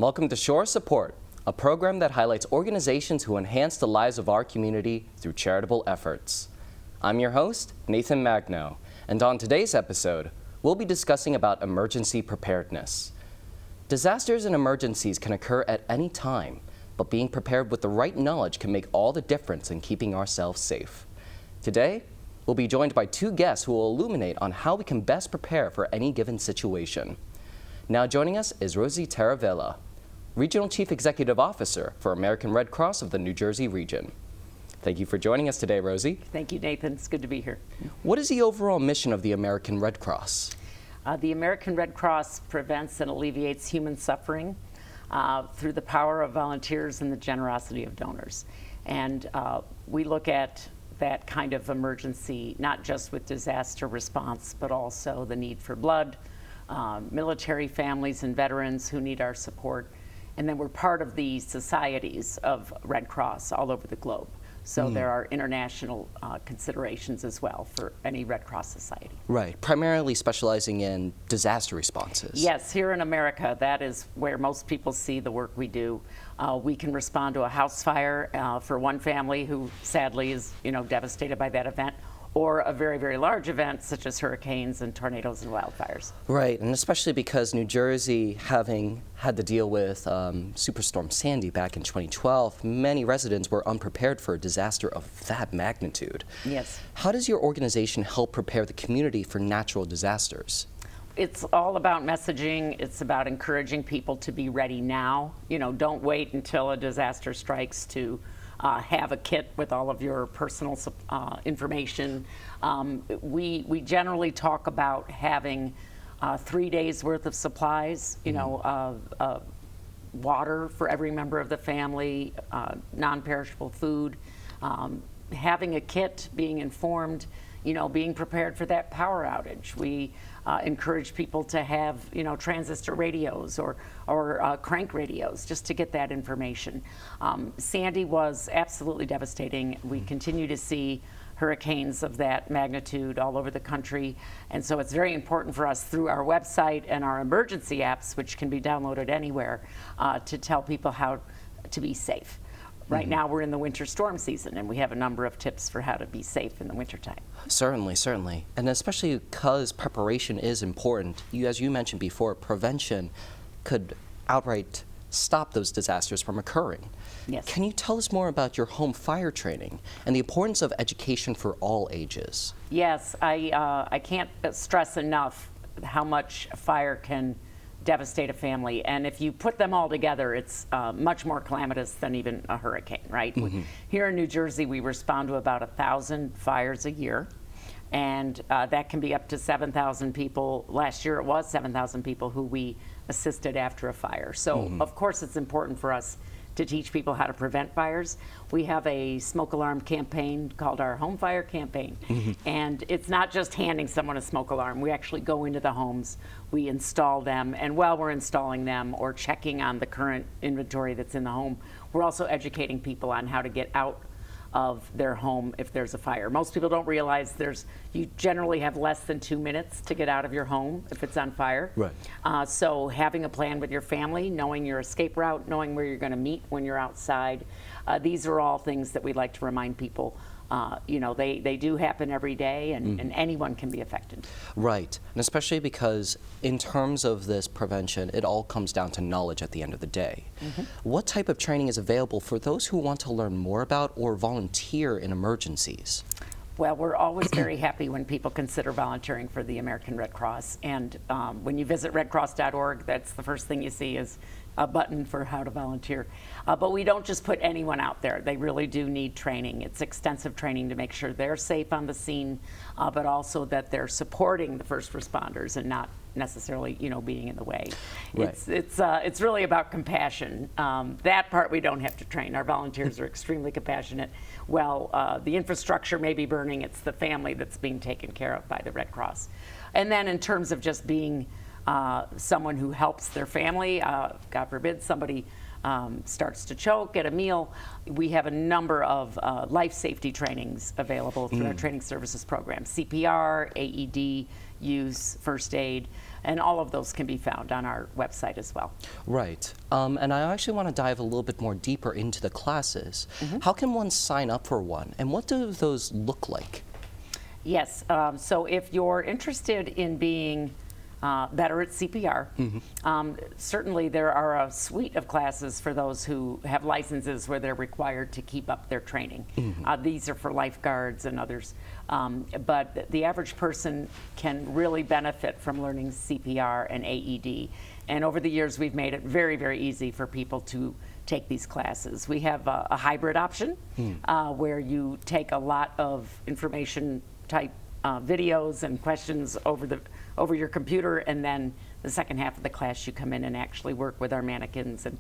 Welcome to Shore Support, a program that highlights organizations who enhance the lives of our community through charitable efforts. I'm your host, Nathan Magno, and on today's episode, we'll be discussing about emergency preparedness. Disasters and emergencies can occur at any time, but being prepared with the right knowledge can make all the difference in keeping ourselves safe. Today, we'll be joined by two guests who will illuminate on how we can best prepare for any given situation. Now joining us is Rosie Taravella, Regional Chief Executive Officer for American Red Cross of the New Jersey region. Thank you for joining us today, Rosie. Thank you, Nathan. It's good to be here. What is the overall mission of the American Red Cross? The American Red Cross prevents and alleviates human suffering through the power of volunteers and the generosity of donors. And we look at that kind of emergency, not just with disaster response, but also the need for blood, military families and veterans who need our support. And then we're part of the societies of Red Cross all over the globe. So there are international considerations as well for any Red Cross society. Right, primarily specializing in disaster responses. Yes, here in America, that is where most people see the work we do. We can respond to a house fire for one family who sadly is, devastated by that event, or a very, very large event such as hurricanes and tornadoes and wildfires. Right, and especially because New Jersey, having had to deal with Superstorm Sandy back in 2012, many residents were unprepared for a disaster of that magnitude. Yes. How does your organization help prepare the community for natural disasters? It's all about messaging. It's about encouraging people to be ready now. Don't wait until a disaster strikes to have a kit with all of your personal information. We generally talk about having 3 days worth of supplies, water for every member of the family, non-perishable food, having a kit, being informed, being prepared for that power outage. We encourage people to have, transistor radios or crank radios just to get that information. Sandy was absolutely devastating. We continue to see hurricanes of that magnitude all over the country. And so it's very important for us through our website and our emergency apps, which can be downloaded anywhere, to tell people how to be safe. Right now we're in the winter storm season, and we have a number of tips for how to be safe in the wintertime. Certainly, certainly. And especially because preparation is important. As you mentioned before, prevention could outright stop those disasters from occurring. Yes. Can you tell us more about your home fire training and the importance of education for all ages? Yes, I can't stress enough how much fire can devastate a family, and if you put them all together, it's much more calamitous than even a hurricane, right? Here in New Jersey, we respond to about 1,000 fires a year, and that can be up to 7,000 people. Last year it was 7,000 people who we assisted after a fire. So of course it's important for us to teach people how to prevent fires. We have a smoke alarm campaign called our Home Fire Campaign. And it's not just handing someone a smoke alarm. We actually go into the homes, we install them, and while we're installing them or checking on the current inventory that's in the home, we're also educating people on how to get out of their home if there's a fire. Most people don't realize you generally have less than 2 minutes to get out of your home if it's on fire. Right. So having a plan with your family, knowing your escape route, knowing where you're going to meet when you're outside, these are all things that we'd like to remind people. They do happen every day, and anyone can be affected. Right, and especially because in terms of this prevention, it all comes down to knowledge at the end of the day. What type of training is available for those who want to learn more about or volunteer in emergencies? Well, we're always very happy when people consider volunteering for the American Red Cross. And when you visit redcross.org, that's the first thing you see is a button for how to volunteer. But we don't just put anyone out there. They really do need training. It's extensive training to make sure they're safe on the scene, but also that they're supporting the first responders and not necessarily, being in the way. Right. It's really about compassion. That part we don't have to train. Our volunteers are extremely compassionate. Well, the infrastructure may be burning. It's the family that's being taken care of by the Red Cross. And then in terms of just being someone who helps their family, God forbid somebody starts to choke at a meal, we have a number of life safety trainings available through our training services program. CPR, AED use, first aid. And all of those can be found on our website as well. Right. And I actually want to dive a little bit more deeper into the classes. How can one sign up for one, and what do those look like? Yes, so if you're interested in being better at CPR, certainly there are a suite of classes for those who have licenses where they're required to keep up their training. These are for lifeguards and others. But the average person can really benefit from learning CPR and AED. And over the years, we've made it very, very easy for people to take these classes. We have a hybrid option where you take a lot of information type videos and questions over your computer, and then the second half of the class you come in and actually work with our mannequins and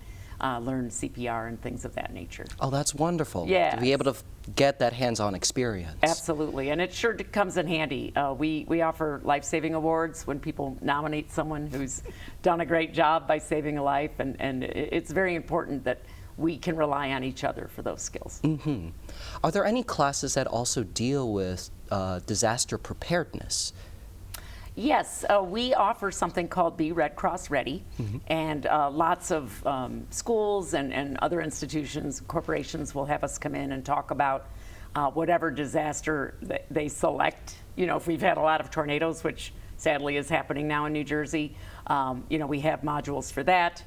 learn CPR and things of that nature. Oh, that's wonderful. Yes. To be able to get that hands-on experience. Absolutely, and it sure comes in handy. We offer life-saving awards when people nominate someone who's done a great job by saving a life, and it's very important that we can rely on each other for those skills. Are there any classes that also deal with disaster preparedness? Yes, we offer something called Be Red Cross Ready, and lots of schools and other institutions, corporations will have us come in and talk about whatever disaster they select. You know, if we've had a lot of tornadoes, which sadly is happening now in New Jersey, you know, we have modules for that.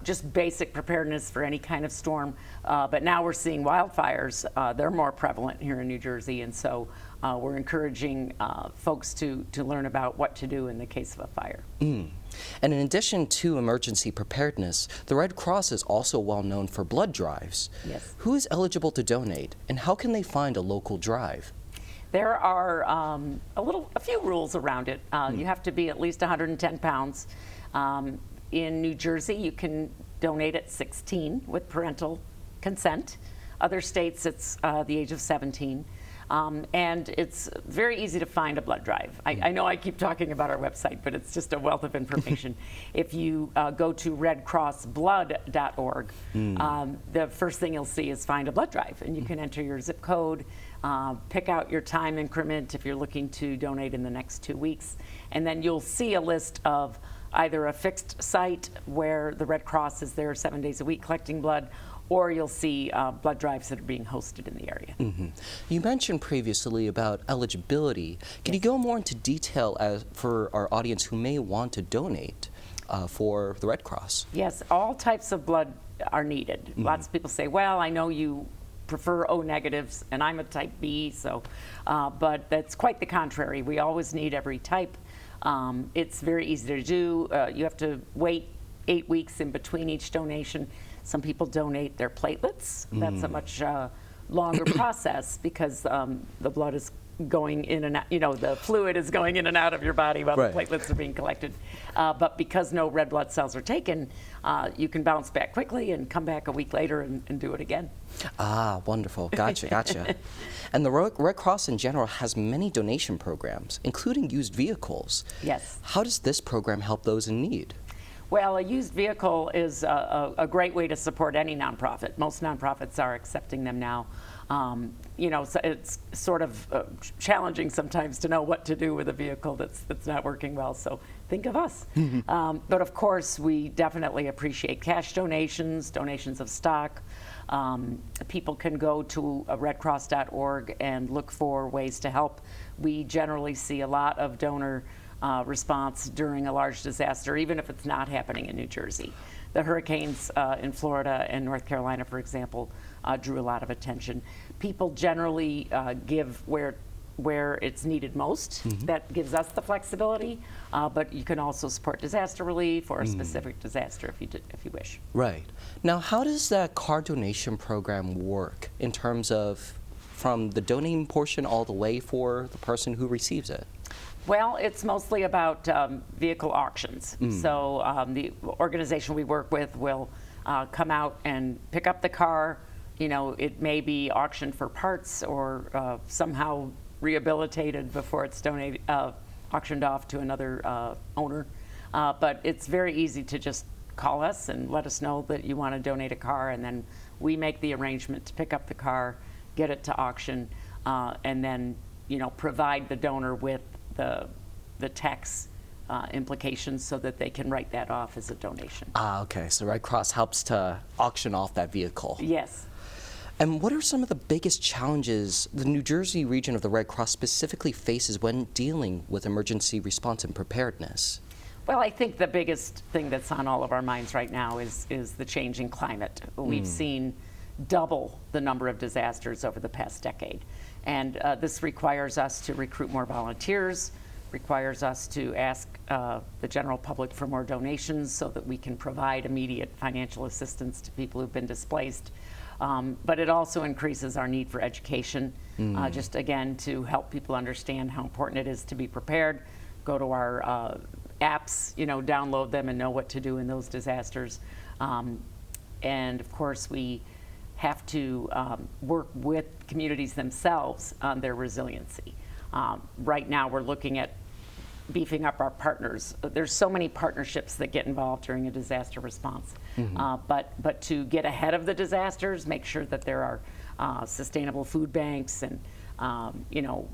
Just basic preparedness for any kind of storm. But now we're seeing wildfires. They're more prevalent here in New Jersey, and so we're encouraging folks to learn about what to do in the case of a fire. And in addition to emergency preparedness, the Red Cross is also well known for blood drives. Yes. Who is eligible to donate, and how can they find a local drive? There are a few rules around it. You have to be at least 110 pounds. In New Jersey, you can donate at 16 with parental consent. Other states, it's the age of 17. And it's very easy to find a blood drive. I know I keep talking about our website, but it's just a wealth of information. If you go to redcrossblood.org, the first thing you'll see is find a blood drive, and you can enter your zip code, pick out your time increment if you're looking to donate in the next 2 weeks, and then you'll see a list of either a fixed site where the Red Cross is there 7 days a week collecting blood, or you'll see blood drives that are being hosted in the area. You mentioned previously about eligibility. Can you go more into detail for our audience who may want to donate for the Red Cross? Yes, all types of blood are needed. Lots of people say, well, I know you prefer O negatives, and I'm a type B, so, but that's quite the contrary. We always need every type. It's very easy to do. You have to wait 8 weeks in between each donation. Some people donate their platelets. That's a much longer process because the blood is going in and out, you know, the fluid is going in and out of your body while the platelets are being collected. But because no red blood cells are taken, you can bounce back quickly and come back a week later and do it again. Ah, wonderful. Gotcha, gotcha. And the Red Cross in general has many donation programs, including used vehicles. Yes. How does this program help those in need? Well, a used vehicle is a great way to support any nonprofit. Most nonprofits are accepting them now. You know, so it's sort of challenging sometimes to know what to do with a vehicle that's not working well, so think of us. But of course, we definitely appreciate cash donations, donations of stock. People can go to redcross.org and look for ways to help. We generally see a lot of donor response during a large disaster, even if it's not happening in New Jersey. The hurricanes in Florida and North Carolina, for example, drew a lot of attention. People generally give where it's needed most. That gives us the flexibility, but you can also support disaster relief or a specific disaster if you wish. Right. Now, how does that car donation program work in terms of from the donating portion all the way for the person who receives it? Well, it's mostly about vehicle auctions. So the organization we work with will come out and pick up the car. You know, it may be auctioned for parts or somehow rehabilitated before it's auctioned off to another owner. But it's very easy to just call us and let us know that you want to donate a car, and then we make the arrangement to pick up the car, get it to auction, and then, you know, provide the donor with the tax implications so that they can write that off as a donation. Ah, okay. So Red Cross helps to auction off that vehicle. Yes. And what are some of the biggest challenges the New Jersey region of the Red Cross specifically faces when dealing with emergency response and preparedness? Well, I think the biggest thing that's on all of our minds right now is the changing climate. We've seen double the number of disasters over the past decade. And this requires us to recruit more volunteers, requires us to ask the general public for more donations so that we can provide immediate financial assistance to people who've been displaced. But it also increases our need for education, just again to help people understand how important it is to be prepared. Go to our apps, download them and know what to do in those disasters. And of course, we have to work with communities themselves on their resiliency. Right now, we're looking at beefing up our partners. There's so many partnerships that get involved during a disaster response. But to get ahead of the disasters, make sure that there are sustainable food banks and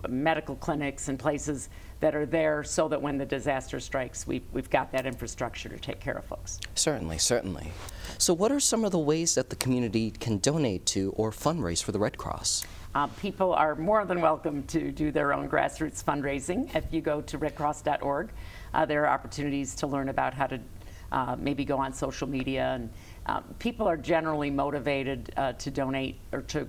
medical clinics and places that are there so that when the disaster strikes, we've got that infrastructure to take care of folks. Certainly, certainly. So what are some of the ways that the community can donate to or fundraise for the Red Cross? People are more than welcome to do their own grassroots fundraising. If you go to redcross.org, there are opportunities to learn about how to maybe go on social media. And people are generally motivated to donate or to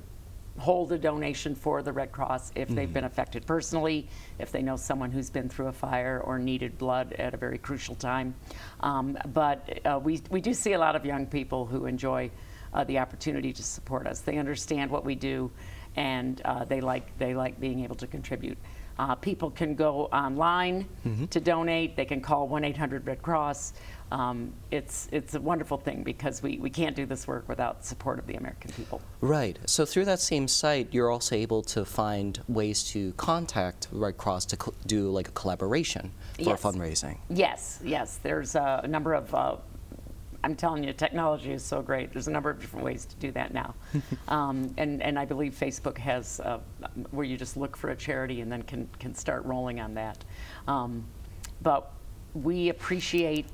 hold a donation for the Red Cross if they've been affected personally, if they know someone who's been through a fire or needed blood at a very crucial time. But we do see a lot of young people who enjoy the opportunity to support us. They understand what we do, and they like being able to contribute. People can go online to donate. They can call 1-800-RED-CROSS. It's a wonderful thing because we can't do this work without support of the American people. Right. So through that same site, you're also able to find ways to contact Red Cross to do like a collaboration for fundraising. Yes, yes. There's a number of I'm telling you, technology is so great. There's a number of different ways to do that now. And I believe Facebook has where you just look for a charity and then can start rolling on that. But we appreciate,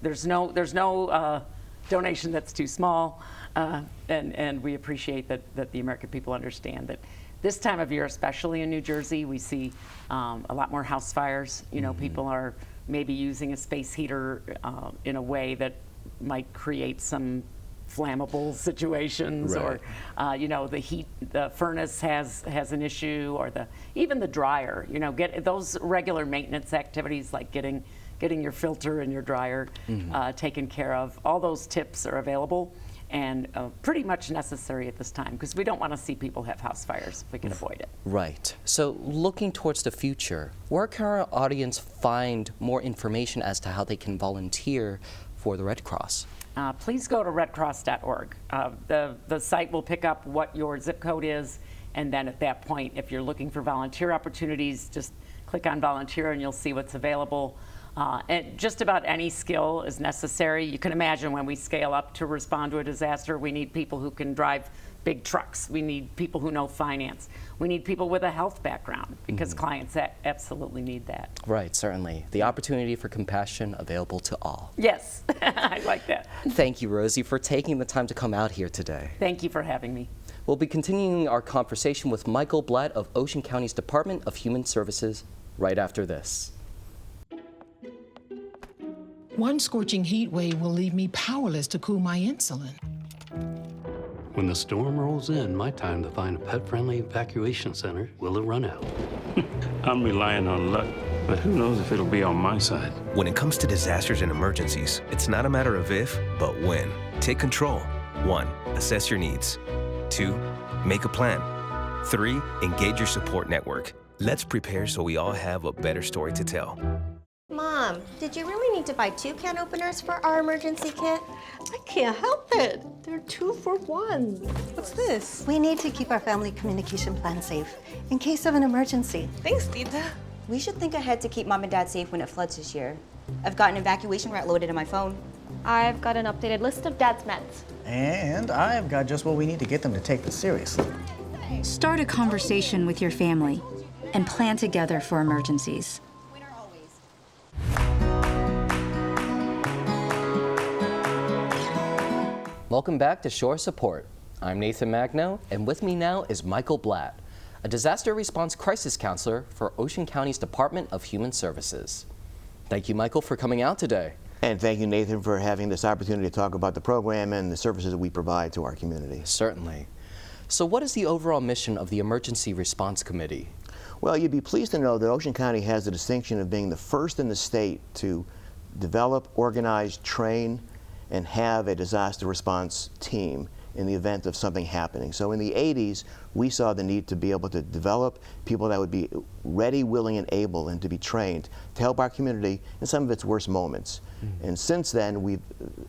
there's no donation that's too small, and we appreciate that the American people understand that this time of year, especially in New Jersey, we see a lot more house fires. People are maybe using a space heater in a way that might create some flammable situations, right. Or the heat, the furnace has an issue, or even the dryer. Get those regular maintenance activities like getting your filter and your dryer taken care of. All those tips are available and pretty much necessary at this time because we don't want to see people have house fires if we can avoid it. Right. So looking towards the future, where can our audience find more information as to how they can volunteer for the Red Cross? Please go to redcross.org. The site will pick up what your zip code is, and then at that point, if you're looking for volunteer opportunities, just click on volunteer and you'll see what's available. And just about any skill is necessary. You can imagine when we scale up to respond to a disaster, we need people who can drive big trucks. We need people who know finance. We need people with a health background because clients absolutely need that. Right, certainly. The opportunity for compassion available to all. Yes, I like that. Thank you, Rosie, for taking the time to come out here today. Thank you for having me. We'll be continuing our conversation with Michael Blatt of Ocean County's Department of Human Services right after this. One scorching heat wave will leave me powerless to cool my insulin. When the storm rolls in, my time to find a pet-friendly evacuation center will have run out. I'm relying on luck, but who knows if it'll be on my side. When it comes to disasters and emergencies, it's not a matter of if, but when. Take control. 1. Assess your needs. 2. Make a plan. 3. Engage your support network. Let's prepare so we all have a better story to tell. Mom, did you really need to buy 2 can openers for our emergency kit? I can't help it. They're 2 for 1. What's this? We need to keep our family communication plan safe in case of an emergency. Thanks, Tita. We should think ahead to keep Mom and Dad safe when it floods this year. I've got an evacuation route loaded in my phone. I've got an updated list of Dad's meds. And I've got just what we need to get them to take this seriously. Start a conversation with your family and plan together for emergencies. Welcome back to Shore Support. I'm Nathan Magno, and with me now is Michael Blatt, a disaster response crisis counselor for Ocean County's Department of Human Services. Thank you, Michael, for coming out today. And thank you, Nathan, for having this opportunity to talk about the program and the services that we provide to our community. Certainly. So what is the overall mission of the Emergency Response Committee? Well, you'd be pleased to know that Ocean County has the distinction of being the first in the state to develop, organize, train, and have a disaster response team in the event of something happening. So in the 80s, we saw the need to be able to develop people that would be ready, willing, and able, and to be trained to help our community in some of its worst moments. And since then, we've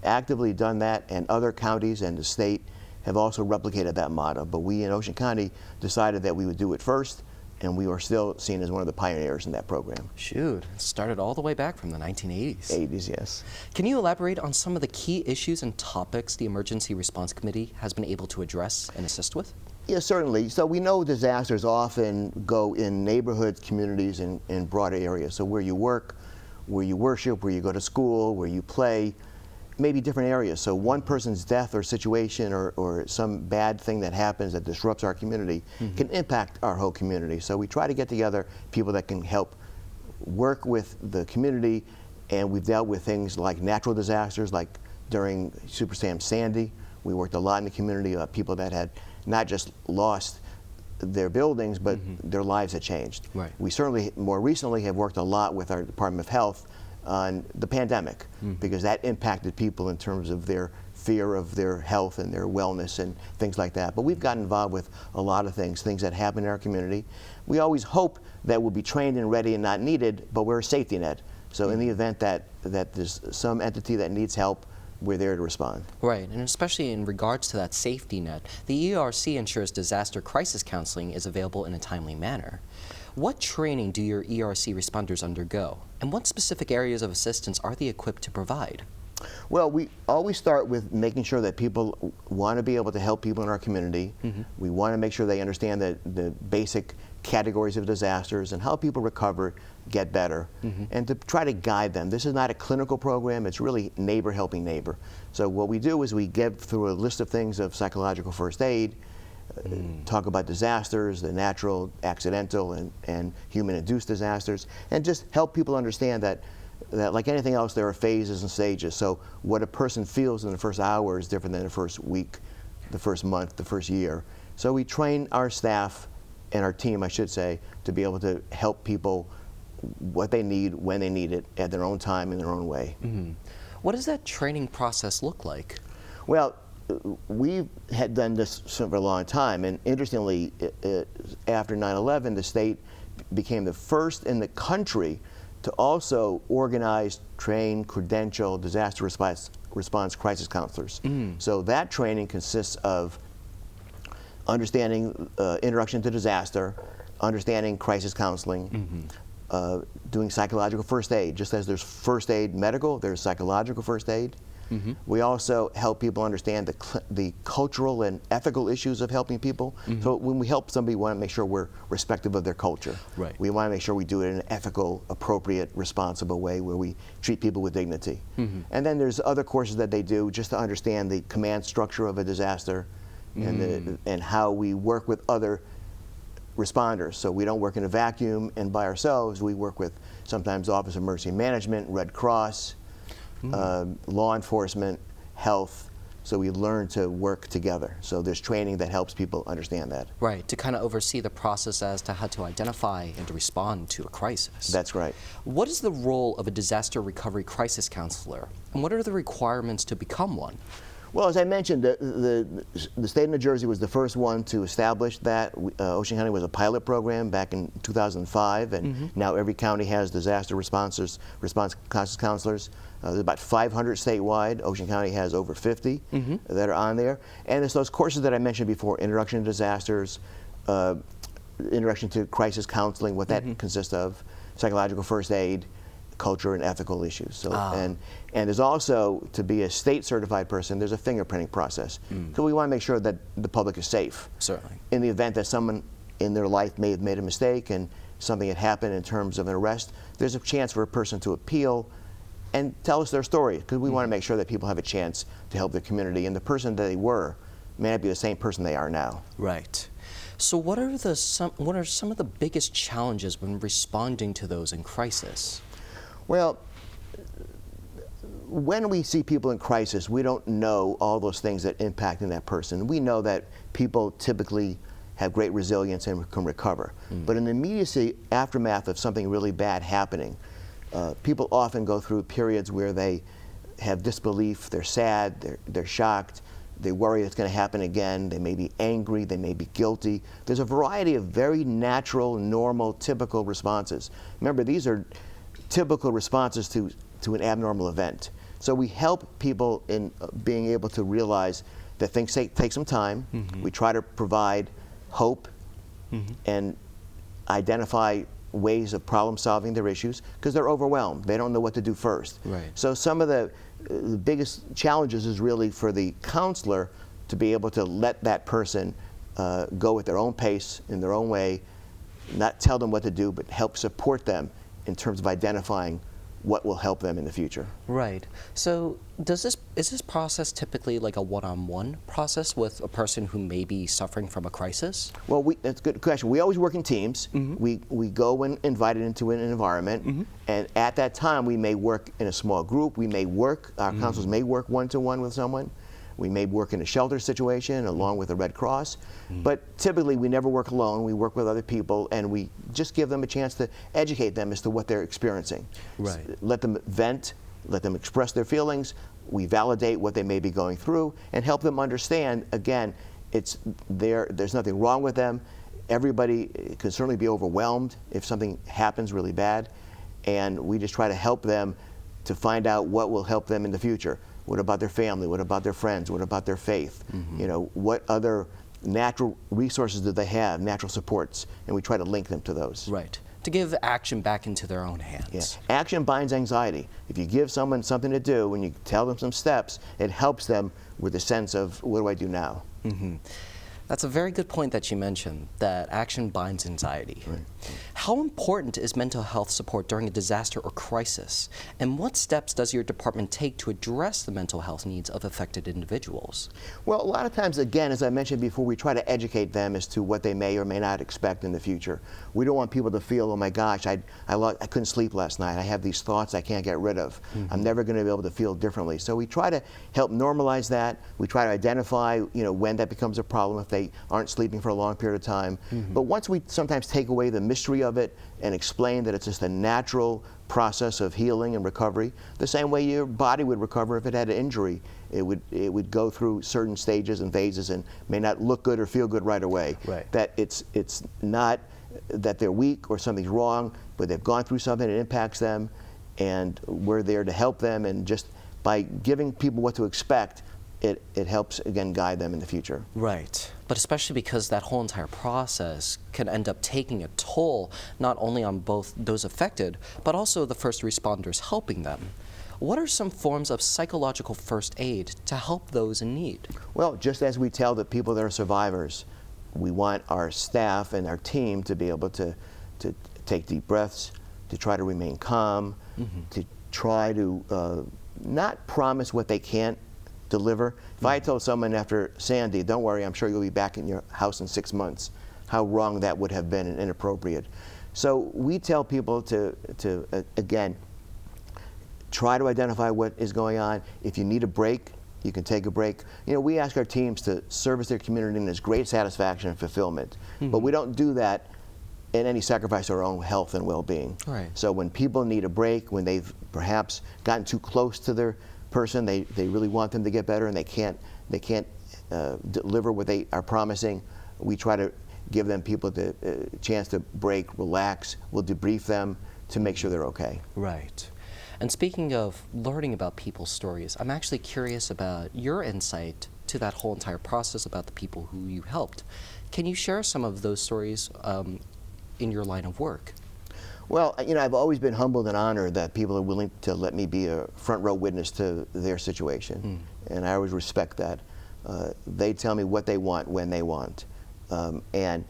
actively done that, and other counties and the state have also replicated that model. But we in Ocean County decided that we would do it first, and we are still seen as one of the pioneers in that program. Shoot, it started all the way back from the 1980s. 80s, yes. Can you elaborate on some of the key issues and topics the Emergency Response Committee has been able to address and assist with? Yes, certainly. So we know disasters often go in neighborhoods, communities, and in broader areas. So where you work, where you worship, where you go to school, where you play, maybe different areas. So one person's death or situation or some bad thing that happens that disrupts our community can impact our whole community. So we try to get together people that can help work with the community, and we've dealt with things like natural disasters, like during Superstorm Sandy. We worked a lot in the community, people that had not just lost their buildings, but their lives had changed. Right. We certainly, more recently, have worked a lot with our Department of Health on the pandemic, because that impacted people in terms of their fear of their health and their wellness and things like that. But we've gotten involved with a lot of things that happen in our community. We always hope that we'll be trained and ready and not needed, but we're a safety net. So in the event that there's some entity that needs help, we're there to respond. Right, and especially in regards to that safety net, the ERC ensures disaster crisis counseling is available in a timely manner. What training do your ERC responders undergo, and what specific areas of assistance are they equipped to provide? Well, we always start with making sure that people want to be able to help people in our community. We want to make sure they understand the basic categories of disasters and how people recover, get better, and to try to guide them. This is not a clinical program, it's really neighbor helping neighbor. So what we do is we get through a list of things of psychological first aid, talk about disasters, the natural, accidental, and human-induced disasters, and just help people understand that like anything else, there are phases and stages. So what a person feels in the first hour is different than the first week, the first month, the first year. So we train our staff and our team, I should say, to be able to help people what they need, when they need it, at their own time, in their own way. What does that training process look like? Well, we had done this for a long time, and interestingly, after 9/11, the state became the first in the country to also organize, train, credential disaster response crisis counselors. So that training consists of understanding introduction to disaster, understanding crisis counseling, doing psychological first aid. Just as there's first aid medical, there's psychological first aid. We also help people understand the cultural and ethical issues of helping people. So when we help somebody, we want to make sure we're respectful of their culture. Right. We want to make sure we do it in an ethical, appropriate, responsible way where we treat people with dignity. And then there's other courses that they do just to understand the command structure of a disaster and how we work with other responders. So we don't work in a vacuum and by ourselves. We work with sometimes Office of Emergency Management, Red Cross, law enforcement, health, so we learn to work together. So there's training that helps people understand that. Right, to kind of oversee the process as to how to identify and to respond to a crisis. That's right. What is the role of a disaster recovery crisis counselor, and what are the requirements to become one? Well, as I mentioned, the state of New Jersey was the first one to establish that. Ocean County was a pilot program back in 2005, and now every county has disaster response crisis counselors. There's about 500 statewide. Ocean County has over 50 that are on there. And it's those courses that I mentioned before, introduction to disasters, introduction to crisis counseling, what that consists of, psychological first aid, culture and ethical issues. So, and there's also, to be a state certified person, there's a fingerprinting process. So we want to make sure that the public is safe. Certainly. In the event that someone in their life may have made a mistake and something had happened in terms of an arrest, there's a chance for a person to appeal and tell us their story, because we want to make sure that people have a chance to help their community, and the person that they were may not be the same person they are now. Right. So what are some of the biggest challenges when responding to those in crisis? Well, when we see people in crisis, we don't know all those things that impact that person. We know that people typically have great resilience and can recover. But in the immediacy aftermath of something really bad happening, people often go through periods where they have disbelief, they're sad, they're shocked, they worry it's going to happen again, they may be angry, they may be guilty. There's a variety of very natural, normal, typical responses. Remember, these are typical responses to an abnormal event. So we help people in being able to realize that things take some time. We try to provide hope and identify ways of problem solving their issues, because they're overwhelmed. They don't know what to do first. Right. So some of the biggest challenges is really for the counselor to be able to let that person go at their own pace, in their own way, not tell them what to do, but help support them in terms of identifying what will help them in the future. Right. So is this process typically like a one-on-one process with a person who may be suffering from a crisis? Well, that's a good question. We always work in teams. We go when invited into an environment, and at that time we may work in a small group. We may work, our counselors may work one-to-one with someone. We may work in a shelter situation along with the Red Cross, but typically we never work alone. We work with other people, and we just give them a chance to educate them as to what they're experiencing. Right. Let them vent, let them express their feelings. We validate what they may be going through and help them understand, again, there's nothing wrong with them. Everybody can certainly be overwhelmed if something happens really bad, and we just try to help them to find out what will help them in the future. What about their family? What about their friends? What about their faith? You know, what other natural resources do they have, natural supports? And we try to link them to those. Right. To give action back into their own hands. Yeah. Action binds anxiety. If you give someone something to do and you tell them some steps, it helps them with a sense of, what do I do now? That's a very good point that you mentioned, that action binds anxiety. Right. How important is mental health support during a disaster or crisis? And what steps does your department take to address the mental health needs of affected individuals? Well, a lot of times, again, as I mentioned before, we try to educate them as to what they may or may not expect in the future. We don't want people to feel, oh my gosh, I couldn't sleep last night. I have these thoughts I can't get rid of. I'm never going to be able to feel differently. So we try to help normalize that. We try to identify, when that becomes a problem, if they aren't sleeping for a long period of time. But once we sometimes take away the mystery of it and explain that it's just a natural process of healing and recovery, the same way your body would recover if it had an injury. It would go through certain stages and phases and may not look good or feel good right away. Right. That it's not that they're weak or something's wrong, but they've gone through something that impacts them, and we're there to help them, and just by giving people what to expect, it helps, again, guide them in the future. Right. But especially because that whole entire process can end up taking a toll, not only on both those affected, but also the first responders helping them. What are some forms of psychological first aid to help those in need? Well, just as we tell the people that are survivors, we want our staff and our team to be able to take deep breaths, to try to remain calm, to try to not promise what they can't deliver. If I told someone after Sandy, don't worry, I'm sure you'll be back in your house in 6 months, how wrong that would have been and inappropriate. So we tell people to again, try to identify what is going on. If you need a break, you can take a break. We ask our teams to service their community in this great satisfaction and fulfillment. But we don't do that in any sacrifice of our own health and well-being. Right. So when people need a break, when they've perhaps gotten too close to their person, they really want them to get better, and they can't deliver what they are promising, we try to give them people the chance to break, relax. We'll debrief them to make sure they're okay. Right. And speaking of learning about people's stories, I'm actually curious about your insight to that whole entire process about the people who you helped. Can you share some of those stories in your line of work? Well, I've always been humbled and honored that people are willing to let me be a front row witness to their situation, and I always respect that. They tell me what they want when they want, and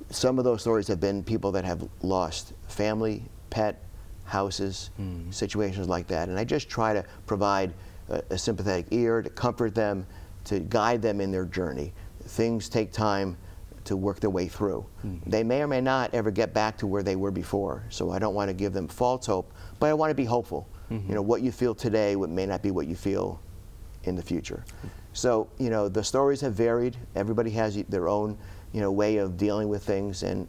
some of those stories have been people that have lost family, pet, houses, situations like that. And I just try to provide a sympathetic ear to comfort them, to guide them in their journey. Things take time to work their way through. They may or may not ever get back to where they were before, so I don't want to give them false hope, but I want to be hopeful. You know, what you feel today may not be what you feel in the future. So, you know, the stories have varied. Everybody has their own, you know, way of dealing with things, and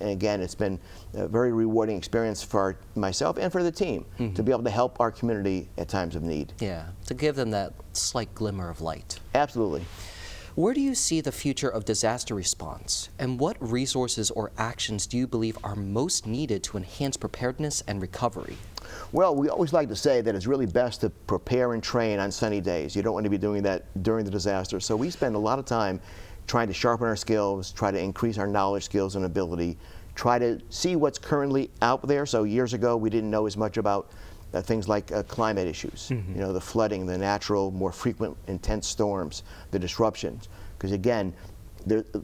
again, it's been a very rewarding experience for myself and for the team to be able to help our community at times of need. Yeah, to give them that slight glimmer of light. Absolutely. Where do you see the future of disaster response, and what resources or actions do you believe are most needed to enhance preparedness and recovery? Well, we always like to say that it's really best to prepare and train on sunny days. You don't want to be doing that during the disaster. So we spend a lot of time trying to sharpen our skills, try to increase our knowledge, skills, and ability, try to see what's currently out there. So years ago, we didn't know as much about things like climate issues, you know, the flooding, the natural, more frequent, intense storms, the disruptions. Because again,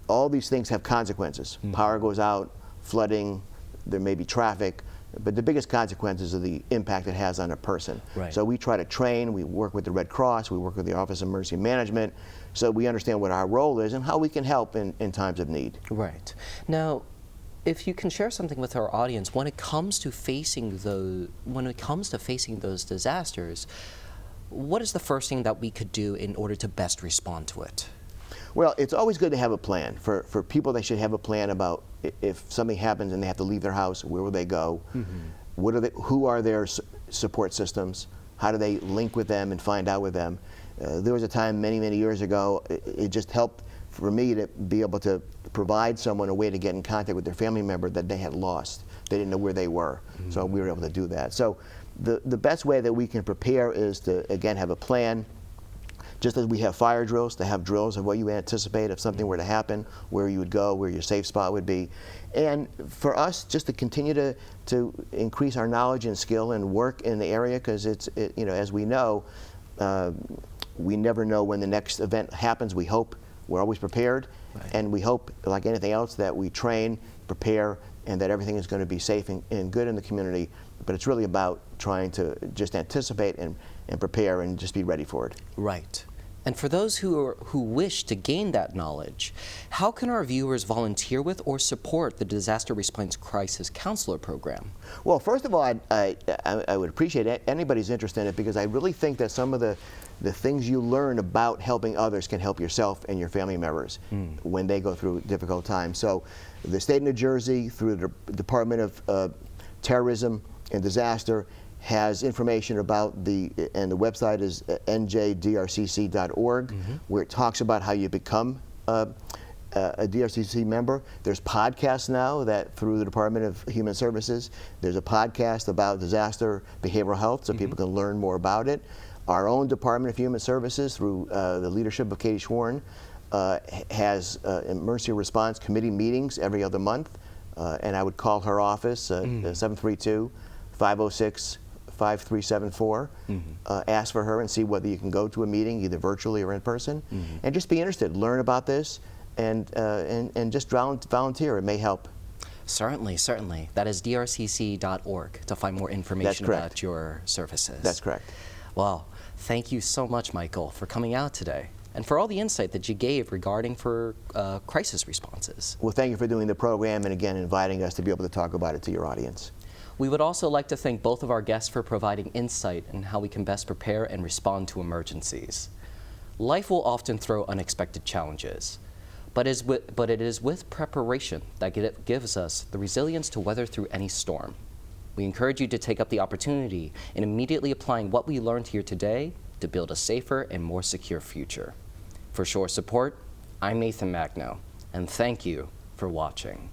all these things have consequences. Power goes out, flooding, there may be traffic, but the biggest consequences are the impact it has on a person. Right. So we try to train, we work with the Red Cross, we work with the Office of Emergency Management, so we understand what our role is and how we can help in times of need. Right. Now, if you can share something with our audience, when it comes to facing those disasters, what is the first thing that we could do in order to best respond to it? Well, it's always good to have a plan. For people, they should have a plan about if something happens and they have to leave their house, where will they go? Who are their support systems? How do they link with them and find out with them? There was a time many, many years ago, it just helped for me to be able to provide someone a way to get in contact with their family member that they had lost. They didn't know where they were, so we were able to do that. So the best way that we can prepare is to, again, have a plan. Just as we have fire drills, to have drills of what you anticipate if something were to happen, where you would go, where your safe spot would be. And for us, just to continue to increase our knowledge and skill and work in the area, because you know, as we know, we never know when the next event happens. We hope we're always prepared, and we hope, like anything else, that we train, prepare, and that everything is going to be safe and good in the community. But it's really about trying to just anticipate and prepare and just be ready for it. Right. And for those who wish to gain that knowledge, how can our viewers volunteer with or support the Disaster Response Crisis Counselor Program? Well, first of all, I would appreciate anybody's interest in it, because I really think that some of the things you learn about helping others can help yourself and your family members when they go through difficult times. So the state of New Jersey, through the Department of Terrorism and Disaster, has information about and the website is njdrcc.org, where it talks about how you become a DRCC member. There's podcasts now that through the Department of Human Services, there's a podcast about disaster behavioral health, so people can learn more about it. Our own Department of Human Services, through the leadership of Katie Schworn, has emergency response committee meetings every other month, and I would call her office, 732-506-5374, ask for her and see whether you can go to a meeting, either virtually or in person, and just be interested, learn about this, and just volunteer. It may help. Certainly, certainly. That is drcc.org to find more information about your services. That's correct. Well, thank you so much, Michael, for coming out today and for all the insight that you gave regarding crisis responses. Well, thank you for doing the program and again inviting us to be able to talk about it to your audience. We would also like to thank both of our guests for providing insight in how we can best prepare and respond to emergencies. Life will often throw unexpected challenges, but it is with preparation that gives us the resilience to weather through any storm. We encourage you to take up the opportunity in immediately applying what we learned here today to build a safer and more secure future. For Shore Support, I'm Nathan Magno, and thank you for watching.